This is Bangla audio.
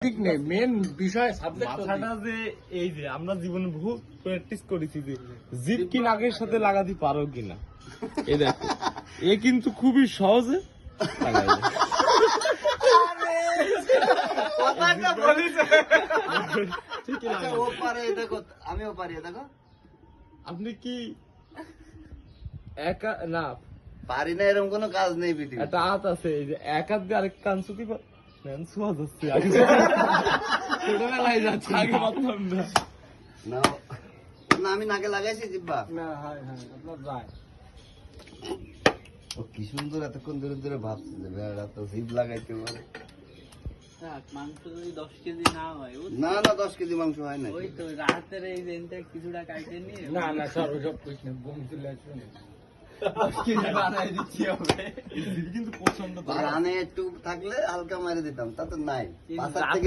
ঠিক নেই, মেন বিষয় সাবজেক্ট মাথাটা যে এই যে আমরা জীবনে বহু প্র্যাকটিস করেছি যে জিভ কি নাকের সাথে লাগাতে পারো কিনা। এই দেখো এ কিন্তু খুবই সহজে লাগাই দেয়। ঠিকই আচ্ছা, লাগাই। ও পারে দেখো, আমিও পারি দেখো। আপনি কি একা না পারি না এরকম কোনো কাজ নেই পৃথিবীতে। একটা হাত আছে এই যে এক হাত দিয়ে আরেক কান ছুটি ছোঁয়া যাচ্ছে আগে ছোটবেলায় যাচ্ছে আগে পারতাম না। না না, আমি নাকে লাগাইছি জিব্বা। না, হ্যাঁ হ্যাঁ, আপনার যায়। ও কি সুন্দর এতক্ষণ ধরে ধরে ভাবছে যে বেড়া তো জিভ লাগাইতে পারে। মাংস যদি 10 কেজি না হয়, না না, 10 কেজি মাংস হয় না। ওই তো রাতের এই জেনটা কিছুটা কাটে নিয়ে না না, সব ওসব কইস না, বমি চলে আসবে না। 10 কেজি বানাই দিচ্ছি হবে। কিন্তু প্রচন্ড রানে একটু থাকলে হালকা মারে দিতাম, তা তো নাই। কিন্তু পাশার থেকে